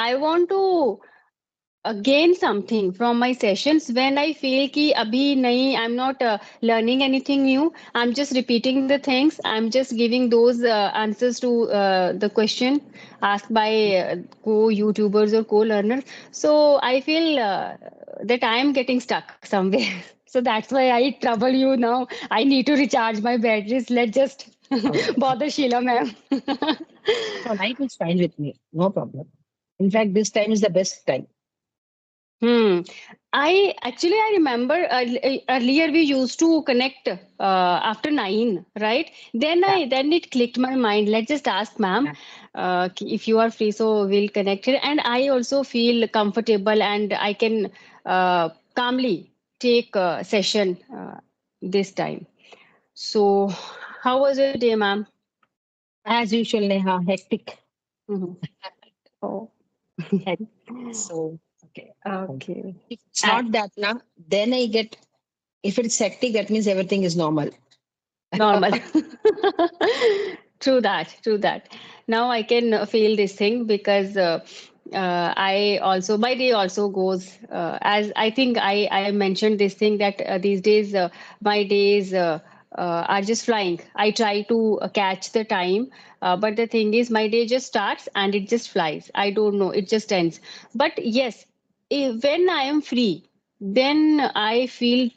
I want to gain something from my sessions when I feel ki abhi nahi, I'm not learning anything new. I'm just repeating the things. I'm just giving those answers to the question asked by co-YouTubers or co-learners. So I feel that I am getting stuck somewhere. So that's why I trouble you now. I need to recharge my batteries. Let's just Okay. bother Sheila ma'am. No, night is fine with me. No problem. In fact, this time is the best time. Hmm. I remember earlier we used to connect after 9, right? Yeah. Then it clicked my mind. Let's just ask ma'am Yeah. if you are free, so we'll connect here. And I also feel comfortable and I can calmly take a session this time. So, how was your day, ma'am? As usual, Neha, hectic. Mhm. Oh, Hectic. So, okay. okay. If it's Uh, not that now, then I get, if it's hectic, that means everything is normal. Normal. True that, true that. Now I can feel this thing because I also, my day also goes as I think I mentioned this thing that these days my days are just flying. I try to catch the time, but the thing is my day just starts and it just flies. I don't know, it just ends. But yes, when I am free, then I feel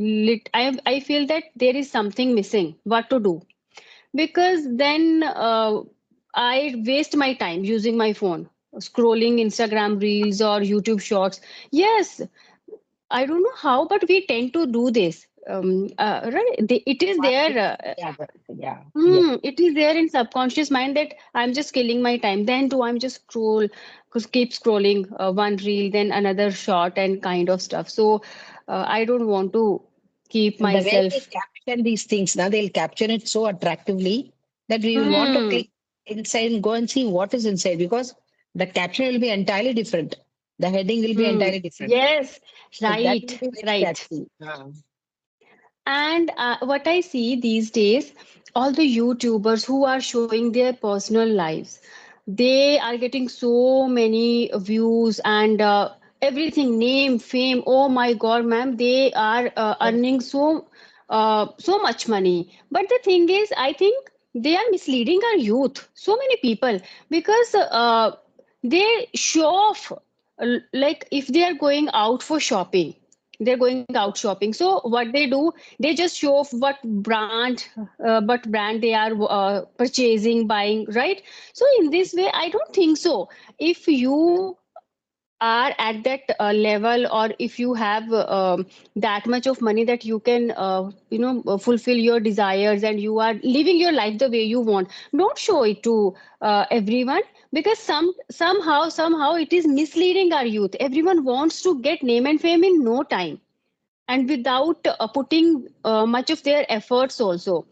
I feel that there is something missing. What to do? Because then I waste my time using my phone, scrolling Instagram reels or YouTube shorts. Yes, I don't know how, but we tend to do this. Right? It is One there. thing after the other. Yeah. Yeah. It is there in subconscious mind that I'm just killing my time. Then too, I'm just keep scrolling one reel, then another short and kind of stuff. So I don't want to keep And the way they myself. capture these things, now they'll capture it so attractively that we will want to Hmm. click inside and go and see what is inside because the caption will be entirely different. The heading will be Hmm. entirely different. Yes. So that will Right. be very Right. catchy. And what I see these days, all the YouTubers who are showing their personal lives, they are getting so many views and everything, name, fame. Oh my God, ma'am, they are earning so much money. But the thing is, I think they are misleading our youth. So many people because they show off like if they are going out for shopping, they're going out shopping, so what they do, they just show off what brand they are purchasing, buying, right? So in this way I don't think so. If you are at that level, or if you have that much of money that you can fulfill your desires and you are living your life the way you want, don't show it to everyone, because somehow it is misleading our youth. Everyone wants to get name and fame in no time, and without putting much of their efforts also,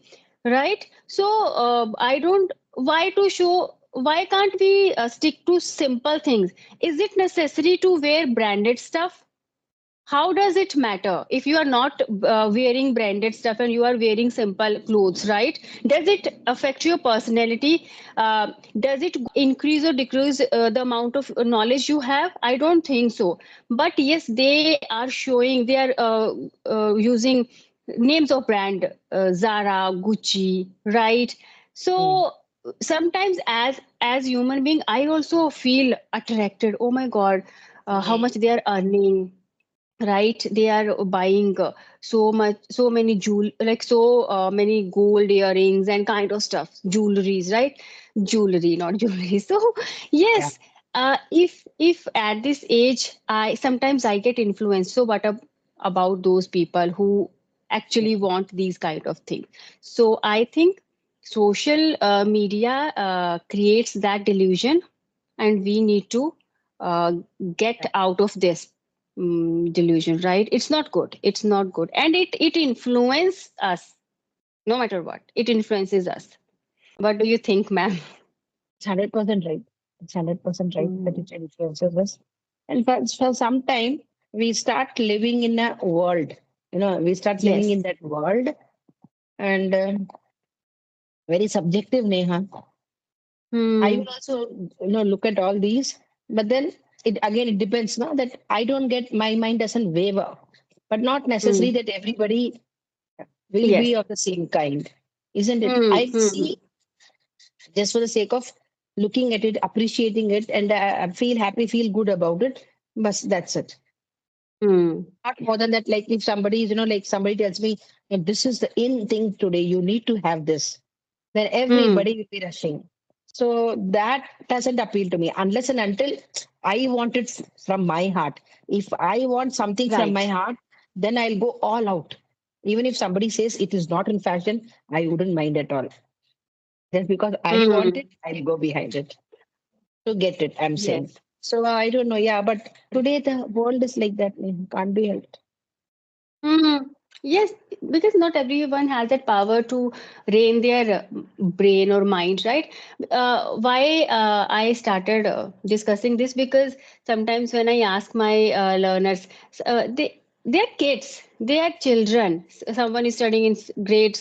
right? So I don't, why can't we stick to simple things? Is it necessary to wear branded stuff? How does it matter if you are not wearing branded stuff and you are wearing simple clothes, right? Does it affect your personality? Does it increase or decrease the amount of knowledge you have? I don't think so. But yes, they are showing, they are using names of brand, Zara, Gucci, right? Mm. So sometimes as human being I also feel attracted. Oh my God, how much Mm. they are earning, right? They are buying so many many gold earrings and kind of stuff, jewelries, right? Jewelry, not jewelry. So Yeah. yes, if at this age I sometimes I get influenced. So about those people who actually want these kind of things? So I think social media creates that delusion, and we need to uh, get out of this delusion, right? It's not good, it's not good, and it influences us. No matter what, it influences us. What do you think, ma'am? It's 100% right. It's 100% right that Mm, it influences us. And for some time, we start living in a world. We start living in yes. that world and very subjective, Neha. I Hmm. will also, look at all these, but then it depends now that I don't get, my mind doesn't waver, but not necessarily Hmm. that everybody will be Yes. of the same kind, isn't it? Hmm. I Hmm. see just for the sake of looking at it, appreciating it, and I feel happy, feel good about it. But that's it. Hmm. Not more than that. Like if somebody, like somebody tells me, this is the in thing today, you need to have this, then Hmm. everybody will be rushing. So that doesn't appeal to me unless and until I want it from my heart. If I want something from my Right. heart, then I'll go all out. Even if somebody says it is not in fashion, I wouldn't mind at all. Just because I want Hmm. it, I'll go behind it to get it, I'm saying. Yes. So I don't know. Yeah, but today the world is like that. Can't be helped. Hmm. Yes, because not everyone has that power to rein their brain or mind, right? Why I started discussing this, because sometimes when I ask my learners, they're kids, they are children. Someone is studying in grade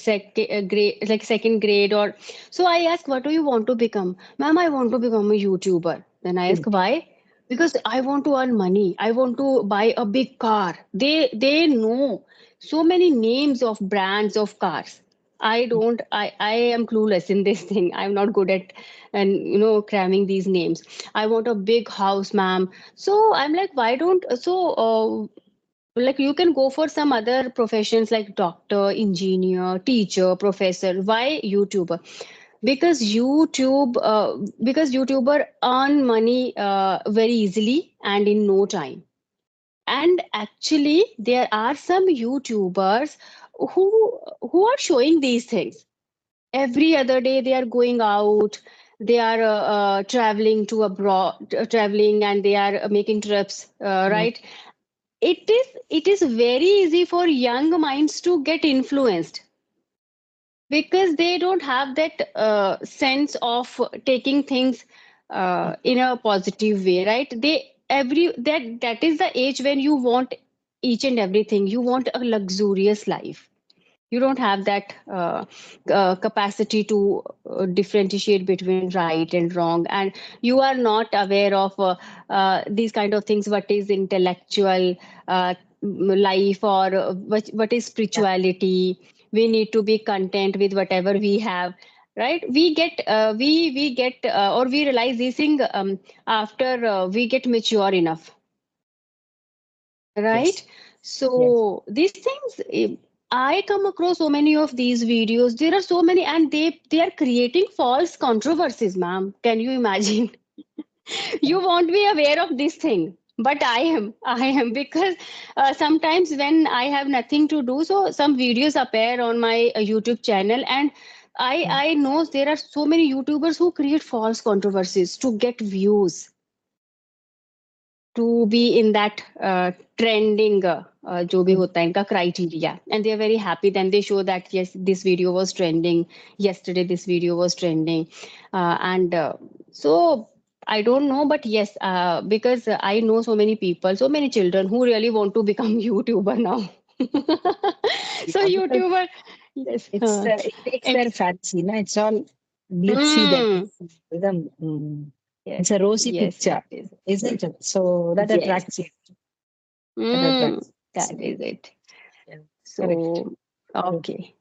like second grade, or so I ask, what do you want to become? Ma'am, I want to become a YouTuber. Then I ask why? Because I want to earn money. I want to buy a big car. They know so many names of brands of cars. I am clueless in this thing. I'm not good at and cramming these names. I want a big house, ma'am. So I'm like, why don't like you can go for some other professions like doctor, engineer, teacher, professor. Why YouTuber? Because YouTuber earn money very easily and in no time. And actually there are some YouTubers who are showing these things every other day. They are going out, they are traveling, and they are making trips, Mm, right? It is very easy for young minds to get influenced, because they don't have that sense of taking things in a positive way, right? That is the age when you want each and everything. You want a luxurious life. You don't have that capacity to differentiate between right and wrong, and you are not aware of these kind of things. What is intellectual life, or what is yeah. spirituality? We need to be content with whatever we have, right? We get or we realize these things after we get mature enough, right? Yes. Yes. So these things, I come across so many of these videos. There are so many, and they are creating false controversies, ma'am. Can you imagine? You won't be aware of this thing, but I am because sometimes when I have nothing to do, so some videos appear on my YouTube channel, and I know there are so many YouTubers who create false controversies to get views, to be in that trending जो भी होता है इनका criteria, and they are very happy. Then they show that yes, this video was trending yesterday, this video was trending, and so I don't know, but yes, because I know so many people, so many children who really want to become YouTuber now. So Yeah, because YouTuber, yes, it takes their it's fancy. No, it's all glitzy that they mm, see. It's yes, a rosy yes, picture, that is isn't it? So that yes, attracts you. That attracts that you. is it. Yeah. Correct. So, Correct. okay.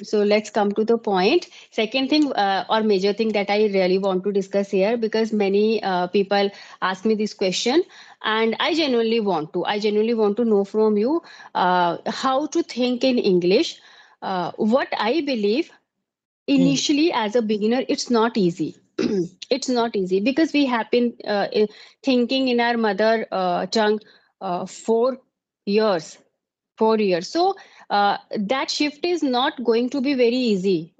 So let's come to the point. Second thing, or major thing that I really want to discuss here, because many people ask me this question, and I genuinely want to know from you how to think in English. What I believe, Mm, initially as a beginner, it's not easy. It's not easy because we have been thinking in our mother tongue 4 years, 4 years. So that shift is not going to be very easy.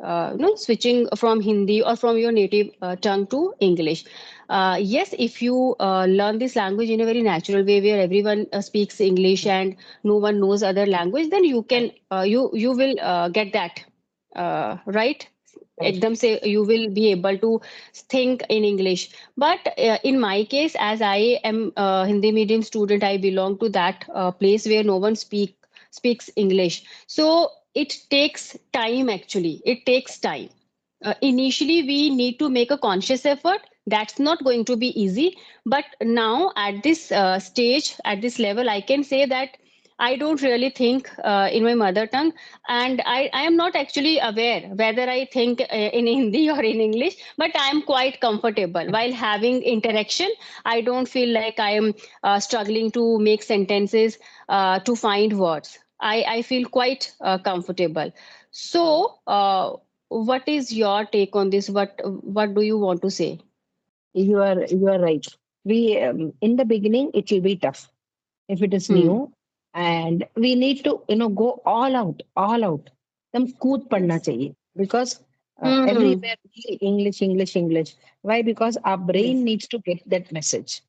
Switching from Hindi or from your native tongue to English. Yes, if you learn this language in a very natural way, where everyone speaks English and no one knows other language, then you right. can you will get that right. Right. Ekdam say you will be able to think in English. But in my case, as I am a Hindi medium student, I belong to that place where no one speaks English. So it takes time actually. It takes time. initially we need to make a conscious effort. That's not going to be easy, but now at this stage, at this level, I can say that I don't really think in my mother tongue, and I am not actually aware whether I think in Hindi or in English, but I am quite comfortable while having interaction. I don't feel like I am struggling to make sentences, to find words. I feel quite comfortable. So, what is your take on this? What do you want to say? You are right. We in the beginning it will be tough if it is Hmm. new, and we need to go all out. them कूद पड़ना Yes. चाहिए because Hmm. everywhere English. Why? Because our brain Yes. needs to get that message,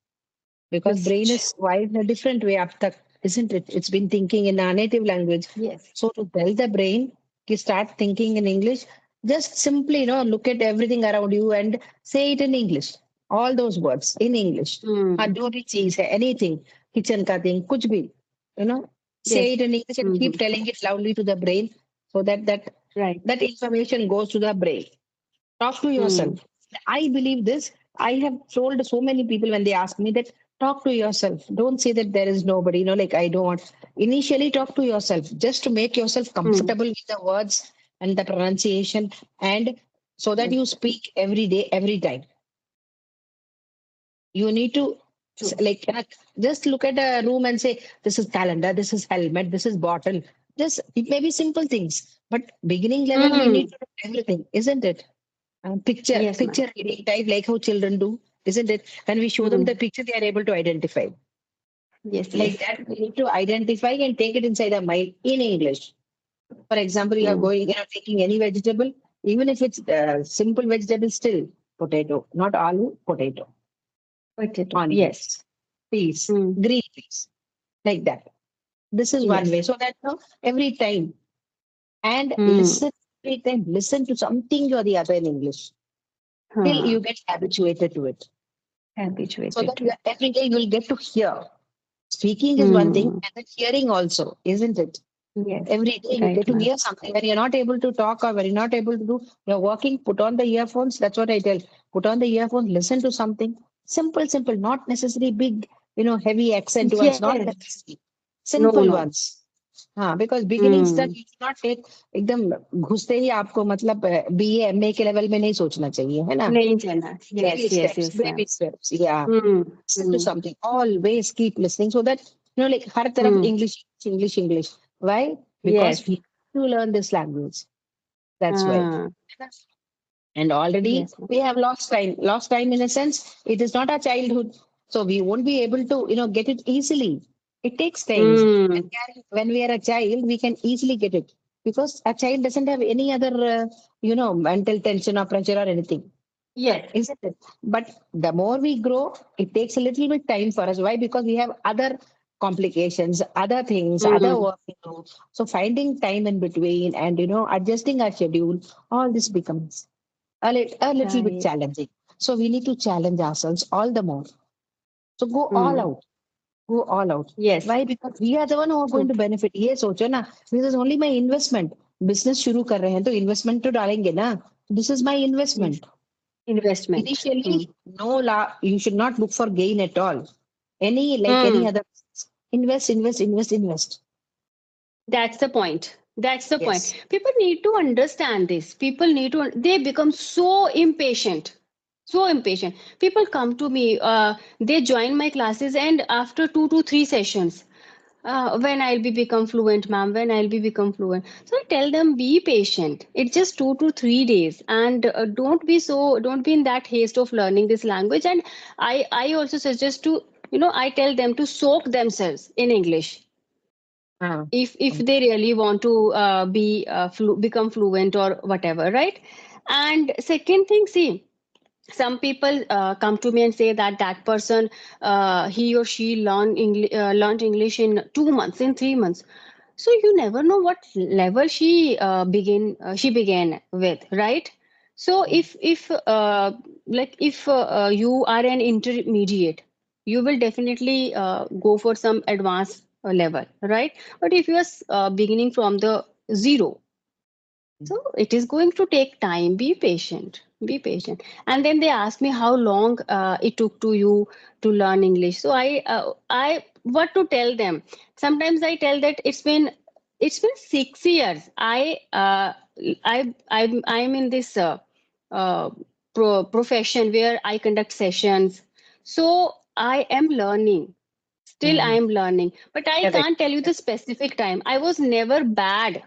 because brain Message. is wired in a different way up tak, isn't it? It's been thinking in our native language. Yes. So to tell the brain to start thinking in English, just simply look at everything around you and say it in English. All those words in English. हाँ, Hmm. जो भी चीज है, anything, kitchen का thing, कुछ भी, you know, say Yes. it in English and Hmm. keep telling it loudly to the brain, so that Right. that information goes to the brain. Talk to Hmm. yourself. I believe this. I have told so many people when they ask me that, talk to yourself. Don't say that there is nobody, like I don't want. Initially, talk to yourself just to make yourself Hmm. comfortable with the words and the pronunciation, and so that Yes. you speak every day, every time. You need to True. just look at a room and say, this is calendar, this is helmet, this is bottle. Just it may be simple things, but beginning level we Hmm. need to do everything, isn't it? Picture Yes, ma'am. picture reading type, like how children do, isn't it? When we show them Hmm. the picture, they are able to identify. Yes. Like Yes. that, we need to identify and take it inside our mind in English. For example, you are Hmm. going, taking any vegetable, even if it's simple vegetable, still potato, not aloo, potato, Potato. Yes. onions, peas, Hmm. green peas, like that. This is one way. Yes. So that every time, and Hmm. listen every time, listen to something or the other in English till Huh. you get habituated to it. So Habituated that to it. every day you will get to hear. Speaking is one thing, Hmm. and then hearing also, isn't it? Yes. Every day you Right, get to ma'am. hear something. When you're not able to talk or when you're not able to do, you're working, put on the earphones. That's what I tell. Put on the earphones, listen to something. Simple, not necessarily big, heavy accent ones, not Yes. necessarily. No, Simple no. ones. हाँ, because beginning start Hmm. you should not take एकदम घुसते ही आपको मतलब BA MA के level में नहीं सोचना चाहिए, है ना? नहीं जाना. Baby Yes, yes, steps, yes, ma'am. baby steps. Yeah. Hmm. Listen to Hmm. something. Always keep listening so that, like हर तरफ Hmm. English. Why? Because Yes. we have to learn this language. That's why. Ah. And already Yes, ma'am. we have lost time. Lost time in a sense, it is not our childhood. So we won't be able to, get it easily. It takes time. Hmm. When we are a child, we can easily get it because a child doesn't have any other, mental tension or pressure or anything, Yes. isn't it? But the more we grow, it takes a little bit time for us. Why? Because we have other complications, other things, other Hmm. work to do. So finding time in between and adjusting our schedule, all this becomes a little bit Right. challenging. So we need to challenge ourselves all the more. So go all Hmm. out. Go all out. Yes. Why? Because we are the one who are going True. to benefit. ये सोचो ना, this is only my investment. Business शुरू कर रहे हैं तो investment तो डालेंगे ना. This is my Yes. investment. Investment. Hmm. Initially, no you should not look for gain at all. Any Hmm. other, invest. That's the point. That's the point. Yes. People need to understand this. People need to, they become so impatient. So impatient. People come to me, they join my classes, and after 2 to 3 sessions, when I'll be become fluent, ma'am, when I'll be become fluent. So I tell them, be patient. It's just 2 to 3 days, and don't be in that haste of learning this language. And I also suggest to, I tell them to soak themselves in English Ah, if they really want to become fluent or whatever, right? And second thing, see, some people come to me and say that person, he or she learned English in 2 months, in 3 months. So you never know what level she began with, right? So if you are an intermediate, you will definitely go for some advanced level, right? But if you are beginning from the zero, So it is going to take time. Be patient. Be patient. And then they ask me how long it took to you to learn English. So what to tell them? Sometimes I tell that it's been 6 years. I'm in this uh, profession where I conduct sessions. So I am learning. Still, I Mm. am learning. But I Correct. can't tell you the specific time. I was never bad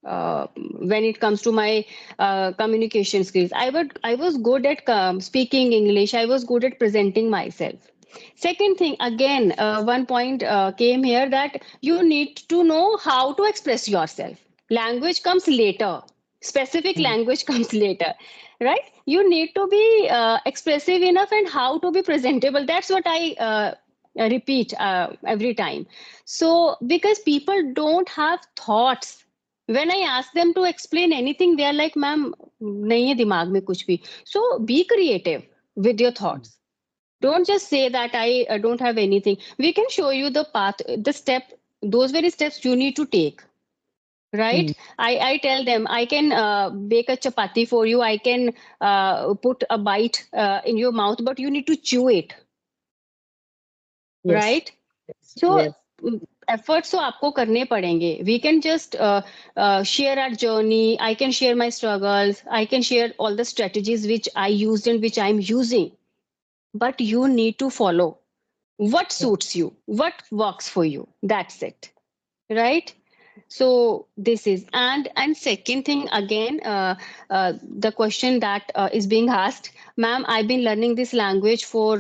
when it comes to my communication skills. I was good at speaking English. I was good at presenting myself. Second thing, again, one point came here that you need to know how to express yourself. Language comes later. Specific Mm. language comes later, right? You need to be expressive enough and how to be presentable. That's what I repeat every time. So, because people don't have thoughts, when I ask them to explain anything, they are like, "Ma'am, nahi hai dimag mein kuch bhi." So, be creative with your Mm. thoughts. Don't just say that I don't have anything. We can show you the path, the step, those very steps you need to take. Mm. Right? I tell them I can bake a chapati for you. I can put a bite in your mouth, but you need to chew it. Yes. Right? Yes. So Yes. efforts तो आपको करने पड़ेंगे. We can just share our journey. I can share my struggles. I can share all the strategies which I used and which I'm using. But you need to follow what Yeah. suits you, what works for you. That's it. Right? So this is and second thing again, the question that is being asked, ma'am, I've been learning this language for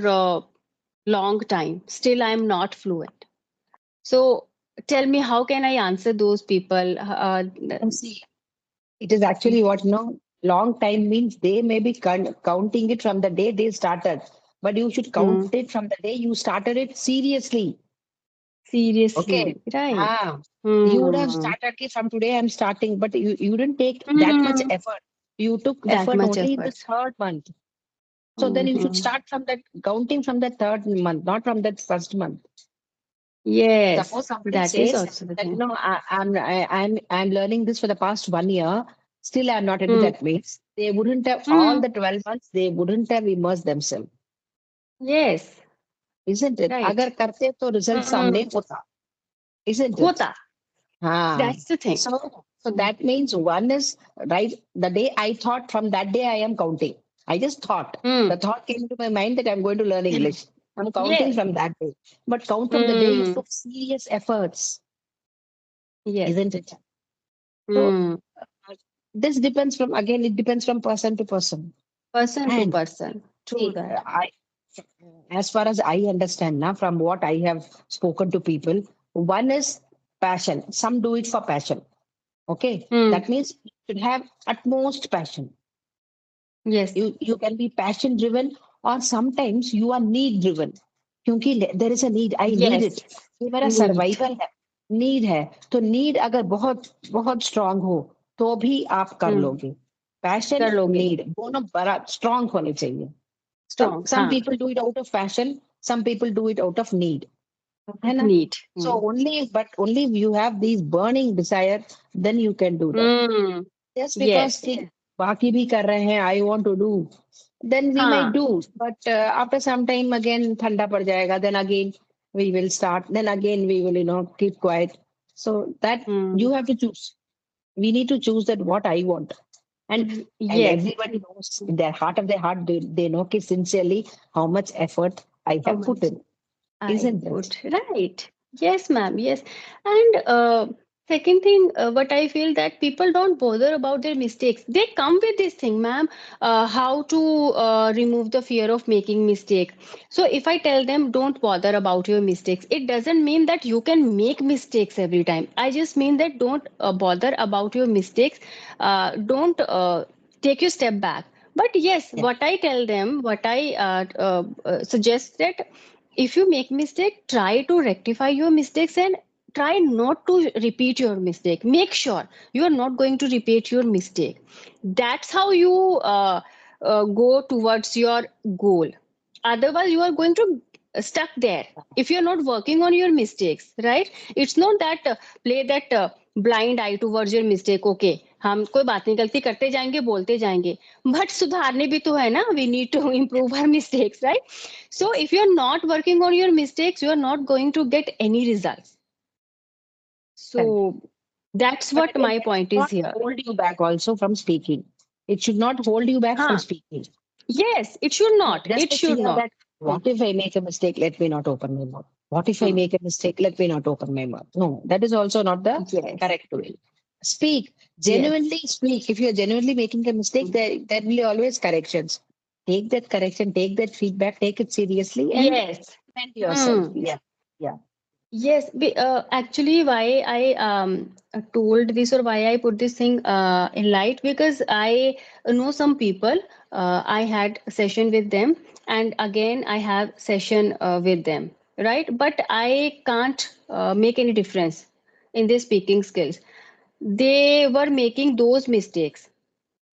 long time. Still, I'm not fluent. So tell me, how can I answer those people? And see, it is actually what long time means they may be counting it from the day they started, but you should count Hmm. it from the day you started it seriously. Okay. Seriously, right? Ah, you would have Hmm. started it from today. I'm starting, but you didn't take that much Hmm. effort. You took That effort much only in the efforts. third month. So then you should Hmm. start from that counting from the third month, not from that first month. Yes, Suppose somebody that is says also the that thing. I'm learning this for the past 1 year, still I'm not into Hmm. that means they wouldn't have all Hmm. the 12 months, they wouldn't have immersed themselves, Yes, isn't it? right. अगर करते तो result Hmm. सामने होता, isn't it? Hota. Ah, That's the thing. so Hmm. that means one is right. The day I thought, from that day I am counting. I just thought. Hmm. The thought came to my mind that I'm going to learn English. I'm counting Yes. from that day. But count from the day you Hmm. took serious efforts, Yes. isn't it? So Hmm. this depends from, again, it depends from person to person. Person to And person. True see, that. as far as I understand now, from what I have spoken to people, one is passion. Some do it for passion. Okay, Hmm. that means you should have utmost passion. Yes. You can be passion driven, or sometimes you are need driven. क्योंकि there is a need, I need Yes. it, ये मेरा Need. Survival है, need है. तो need अगर बहुत बहुत strong हो तो भी आप कर Hmm. लोगे. पैशन कर लोगे. नीड दोनों बड़ा स्ट्रांग होने चाहिए. some Strong. some हाँ. people do it out of passion, some people do it out of need, Out है of ना? need. So Hmm. only if you have these burning desire, then you can do that. Hmm. Just because Yes. कि बाकी भी कर रहे हैं, I want to do, then we might हाँ. do, but after some time again ठंडा पड़ जाएगा, then again we will start, then again we will keep quiet. So that Hmm. you have to choose. We need to choose that what I want. And Yes. everybody knows in their heart of their heart, they know कि sincerely how much effort I How have put much? in, I isn't it? put right. Yes, ma'am. Yes. And second thing, what I feel that people don't bother about their mistakes. They come with this thing, ma'am, how to remove the fear of making mistake. So if I tell them don't bother about your mistakes, it doesn't mean that you can make mistakes every time. I just mean that don't bother about your mistakes. Don't take your step back. But yes, Yeah. what I tell them, what I suggest that if you make mistake, try to rectify your mistakes and try not to repeat your mistake. Make sure you are not going to repeat your mistake. That's how you go towards your goal. Otherwise you are going to stuck there if you're not working on your mistakes, right? It's not that play that blind eye towards your mistake. Okay, हम कोई बात नहीं, गलती करते जाएंगे, बोलते जाएंगे, but सुधारने भी तो है ना. We need to improve our mistakes, right? So if you're not working on your mistakes, you're not going to get any results. Correct. So that's But what again, my that should point is not here. hold you back also from speaking. It should not hold you back from Huh. speaking. Yes, it should No, not. just It a should fear not. that Hmm. what if I make a mistake, let me not open my mouth. What if I Hmm. make a mistake, let me not open my mouth. No, that is also not the Yes. correct way. Speak, Yes. genuinely speak. If you're genuinely making a mistake, Hmm. there will be always corrections. Take that correction, take that feedback, take it seriously and Yes. defend yourself. Hmm. Yeah. Yeah. Yes, actually, why I told this or why I put this thing in light, because I know some people. I had a session with them, and again I have session with them, right? But I can't make any difference in their speaking skills. They were making those mistakes.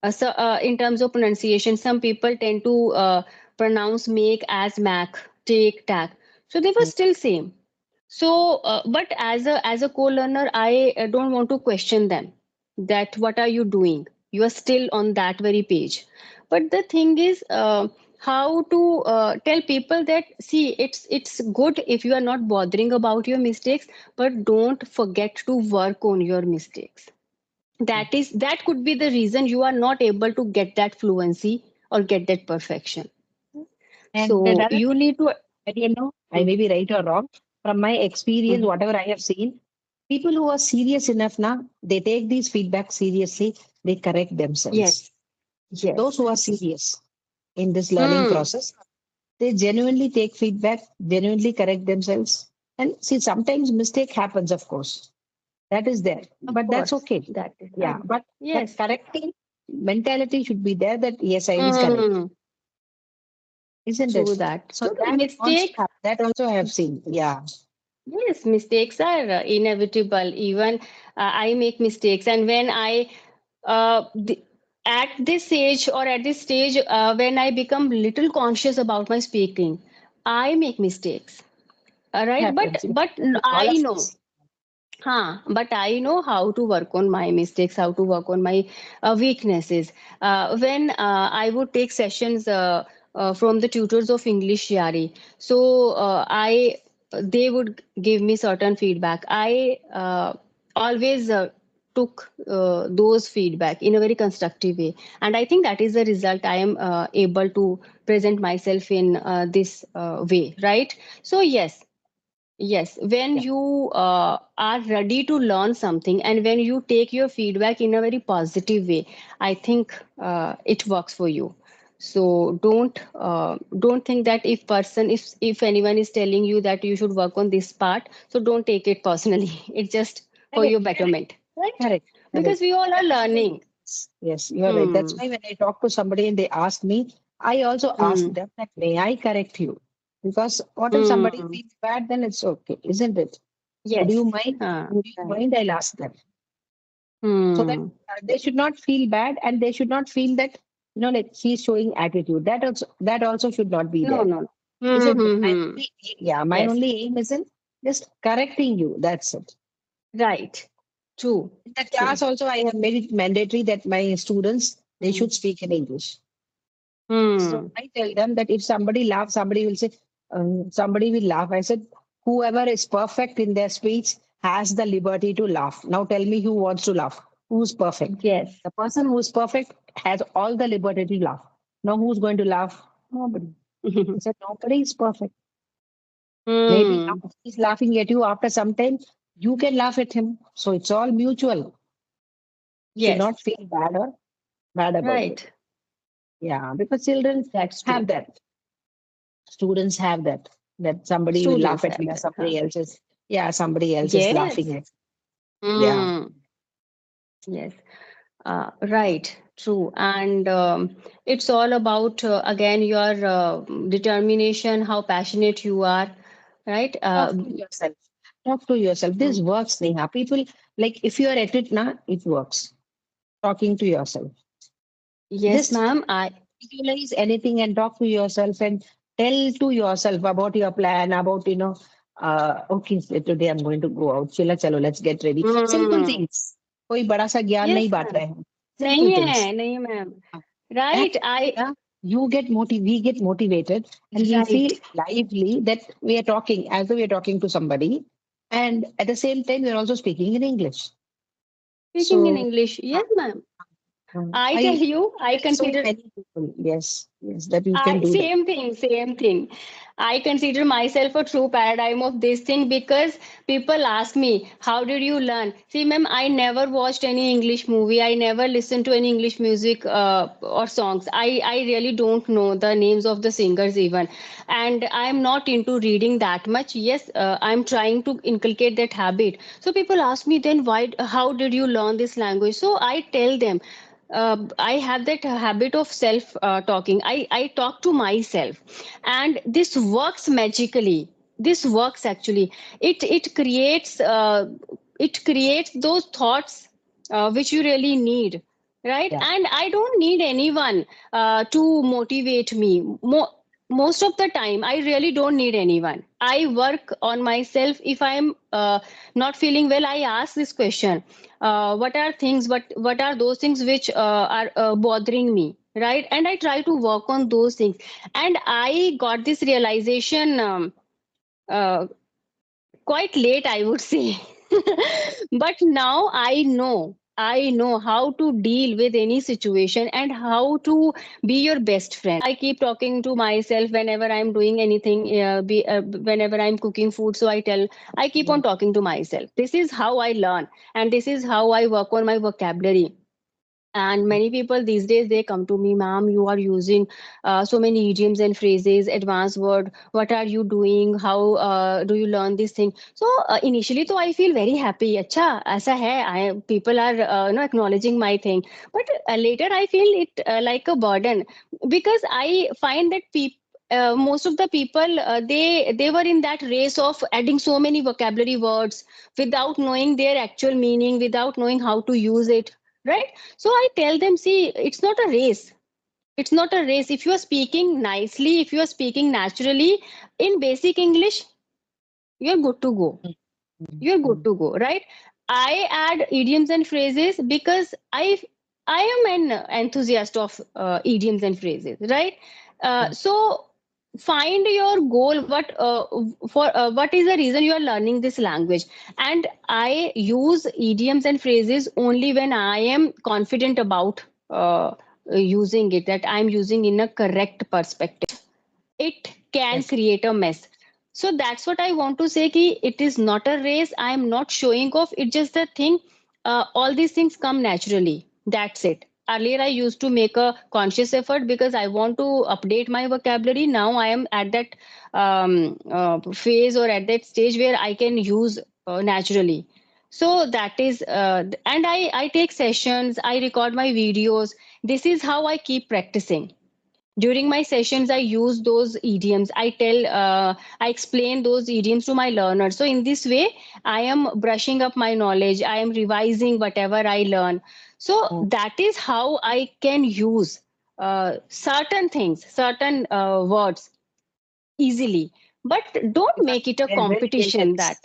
In terms of pronunciation, some people tend to pronounce make as mac, take, tack. So they were Mm. still same. So, but as a co-learner, I don't want to question them that what are you doing? You are still on that very page. But the thing is, how to tell people that see, it's good if you are not bothering about your mistakes, but don't forget to work on your mistakes. That could be the reason you are not able to get that fluency or get that perfection. And So another you thing, need to. I may be right or wrong. From my experience, Mhm. whatever I have seen, people who are serious enough now, they take these feedback seriously, they correct themselves. Yes. Yes. Those who are serious in this learning Hmm. process, they genuinely take feedback, genuinely correct themselves. And see, sometimes mistake happens, of course. That is there. Of But that's course, okay. that is Yeah. normal. But that Yes. correcting mentality should be there that yes, I will correct. Mm, Isn't true it? that. So So the mistake, that also I have seen. Yeah. yes, mistakes are inevitable. Even I make mistakes, and when I at this age or at this stage when I become little conscious about my speaking, I make mistakes. All right, Happens. It but happens with all I of know. us. But I know how to work on my mistakes, how to work on my weaknesses. When I would take sessions from the tutors of English Yari, so I they would give me certain feedback. I always took those feedback in a very constructive way, and I think that is the result. I am able to present myself in this way, right? So yes. Yes, when Yeah. you are ready to learn something and when you take your feedback in a very positive way, I think it works for you. So don't think that if anyone is telling you that you should work on this part, so don't take it personally. It's just for Correct. your betterment, right? Correct. Because Correct. we all are That's why, learning. yes, you are right. That's Hmm. why when I talk to somebody and they ask me, I also ask Hmm. them that may I correct you? Because what if somebody Hmm. feels bad, then it's okay, isn't it? Would you Yes. mind? Would you Right. mind? I'll ask them so that Hmm. they should not feel bad and they should not feel that like she's showing attitude. That also should not be No, there, no, no. Hmm. isn't it? Hmm. Hmm. My Yes. only aim isn't just correcting you. That's it. Right. True. In the True. class also, I have made it mandatory that my students they Hmm. should speak in English. So Hmm. I tell them that if somebody laughs, somebody will say, somebody will laugh. I said, whoever is perfect in their speech has the liberty to laugh. Now tell me who wants to laugh? Who's perfect? Yes. The person who is perfect has all the liberty to laugh. Now who's going to laugh? Nobody. I said, nobody is perfect. Maybe now Hmm. he's laughing at you after some time. You can laugh at him. So it's all mutual. Should Yes. not feel bad about it. Right. Yeah, because children That's have true. that. Students have that somebody will laugh Students at have me or that. Huh? somebody else is laughing Yes. at. Yeah. Hmm. Yes. Right. True. And it's all about again your determination, how passionate you are. Right. Talk to yourself. Talk to yourself. Hmm. This works, Neha. People like if you are at it now, it works. Talking to yourself. Yes, Just ma'am. I. visualize anything and talk to yourself and tell to yourself about your plan, about Okay, so today I'm going to go out. Chila chalo, let's get ready. Simple Hmm. things. कोई बड़ा सा ज्ञान Yes, नहीं बांट ma'am. रहे हैं. Simple नहीं things. है, नहीं ma'am. That Right, I you get we get motivated, and we feel right. lively that we are talking as though we are talking to somebody, and at the same time we are also speaking in English. Speaking in So English, uh, yes, ma'am. I tell I you, I so consider many people, yes, yes, that you can I do that. same thing, same thing. I consider myself a true paradigm of this thing because people ask me, how did you learn? See, ma'am, I never watched any English movie. I never listened to any English music or songs. I really don't know the names of the singers even. And I'm not into reading that much. Yes, I'm trying to inculcate that habit. So people ask me then how did you learn this language? So I tell them, I have that habit of self talking. I talk to myself, and this works magically. This works actually. It creates those thoughts which you really need, right? Yeah, And I don't need anyone to motivate me. Most of the time, I really don't need anyone. I work on myself. If I'm not feeling well, I ask this question: what are things? What are those things which are bothering me? Right, and I try to work on those things. And I got this realization uh, quite late, I would say. But now I know how to deal with any situation and how to be your best friend. I keep talking to myself whenever I'm doing anything, whenever I'm cooking food. So I keep yeah, on talking to myself. This is how I learn, and this is how I work on my vocabulary. And many people these days, they come to me, ma'am, you are using so many idioms and phrases, advanced word. What are you doing? How do you learn this thing? So initially, so I feel very happy. Acha, aisa hai. People are acknowledging my thing. But later, I feel it like a burden, because I find that people. Most of the people, they were in that race of adding so many vocabulary words without knowing their actual meaning, without knowing how to use it, right? So I tell them, see, it's not a race. It's not a race. If you are speaking nicely, if you are speaking naturally in basic English, you're good to go. mm, You're good mm, to go, right? I add idioms and phrases because I am an enthusiast of idioms and phrases, right? mm. So find your goal. What is the reason you are learning this language? And I use idioms and phrases only when I am confident about using it, that I'm using in a correct perspective. It can Yes, create a mess. So that's what I want to say, ki it is not a race. I am not showing off. It's just the thing. All these things come naturally. That's it. Earlier I used to make a conscious effort because I want to update my vocabulary. Now I am at that phase, or at that stage where I can use naturally. So that is and I take sessions, I record my videos. This is how I keep practicing. During my sessions, I use those idioms. I explain those idioms to my learners. So in this way, I am brushing up my knowledge, I am revising whatever I learn. So mm. that is how I can use certain things, certain words easily. But don't Because make it a they are very competition dangerous. that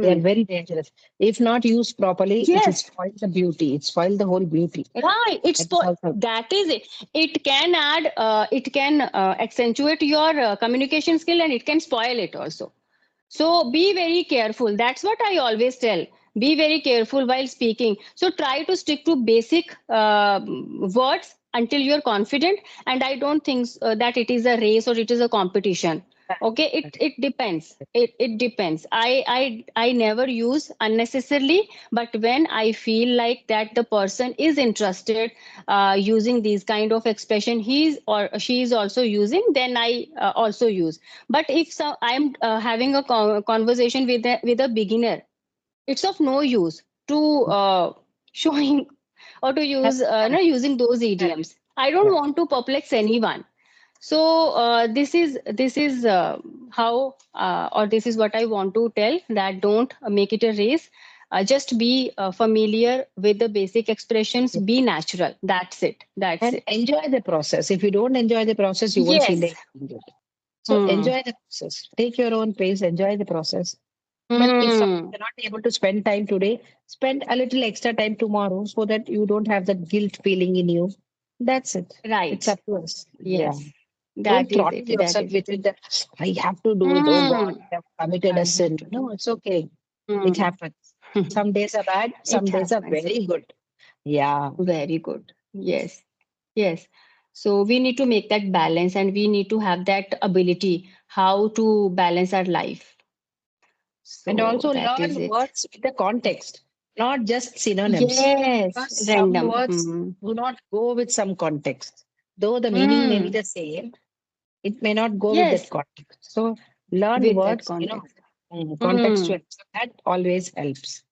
They are hmm, very dangerous. If not used properly, it will yes. spoil the beauty. It spoil the whole beauty. Right, That is also. that is it. It can accentuate your communication skill, and it can spoil it also. So be very careful. That's what I always tell. Be very careful while speaking. So try to stick to basic words until you're confident. And I don't think that it is a race or it is a competition. Okay, it depends. It depends. I never use unnecessarily, but when I feel like that the person is interested using these kind of expression, he's or she is also using, then I also use. But if I'm having a conversation with a beginner, it's of no use to showing or to use no, Correct. using those Correct. idioms. I don't Yeah. want to perplex anyone. So this is how or this is what I want to tell, that don't make it a race. Just be familiar with the basic expressions. Yeah. Be natural. That's it. That's And it. enjoy the process. If you don't enjoy the process, you won't feel Yes. like doing it. So Hmm. enjoy the process. Take your own pace, enjoy the process. But if Hmm. you're not able to spend time today, spend a little extra time tomorrow so that you don't have that guilt feeling in you. That's it. It's Right. up to us. Yeah. Yes. That Don't is throttle it. That yourself is with it. it that I have to do it. Oh God, Hmm. I have committed a I have sin. to No, do. it's okay. It Hmm. happens. Some days are bad, It some days are happens. very good. Yeah. Very good. Yes. Yes. So we need to make that balance and we need to have that ability how to balance our life. And So also that is learn it. words with the context, not just synonyms. Yes. Because some Random. words Hmm. do not go with some context. Though the meaning may be Hmm. the same, it may not go with that Yes. context. So learn With that words, context. Hmm. contextual. So that always helps.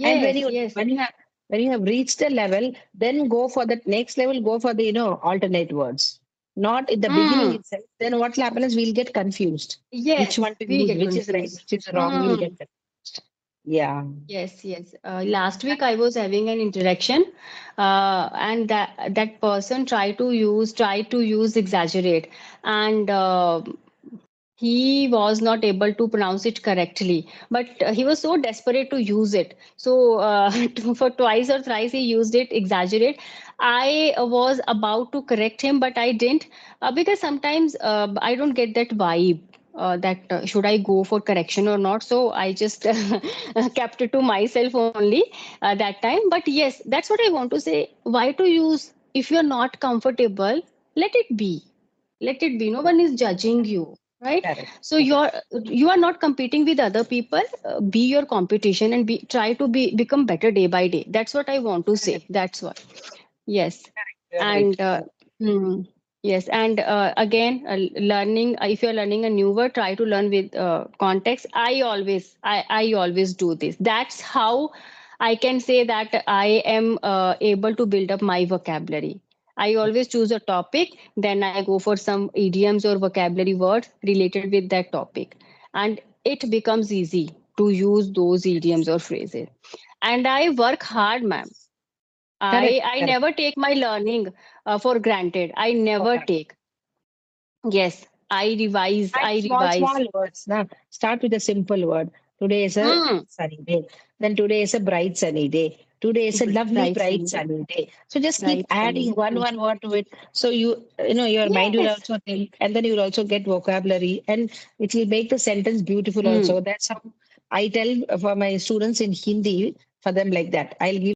And Yes. Yes. when you have reached a level, then go for that next level, go for the alternate words. Not in the beginning Hmm. itself. Then what will happen is we'll get confused. Which Yes. one to We use, get which is right, confused. which is wrong, we'll get Hmm. confused. Yeah. Yes, yes. Last week I was having an interaction, and that person tried to use exaggerate, and he was not able to pronounce it correctly. But he was so desperate to use it. So for twice or thrice he used it exaggerate. I was about to correct him, but I didn't because sometimes I don't get that vibe. That should I go for correction or not? So I just kept it to myself only that time. But yes, that's what I want to say. Why to use if you're not comfortable? Let it be. Let it be. No one is judging you, right? Correct. So Correct. you are not competing with other people. Be your competition and try to become better day by day. That's what I want to say. Correct. That's what. Yes. You're right. And hmm, yes, and again, learning. If you're learning a new word, try to learn with context. I always do this. That's how I can say that I am able to build up my vocabulary. I always choose a topic, then I go for some idioms or vocabulary words related with that topic, and it becomes easy to use those idioms or phrases. And I work hard, ma'am. I Correct. I Correct. never take my learning for granted. I For never that. take. Yes, I revise. And I small, revise. small words. Now, start with a simple word. Today is a Hmm. sunny day. Then today is a bright sunny day. Today is a lovely Bright bright sunny day. sunny day. So just keep Bright adding sunny. one Hmm. one word to it. So your mind will Yes. also think, and then you will also get vocabulary, and it will make the sentence beautiful Hmm. also. That's how I tell for my students in Hindi for them like that. I'll give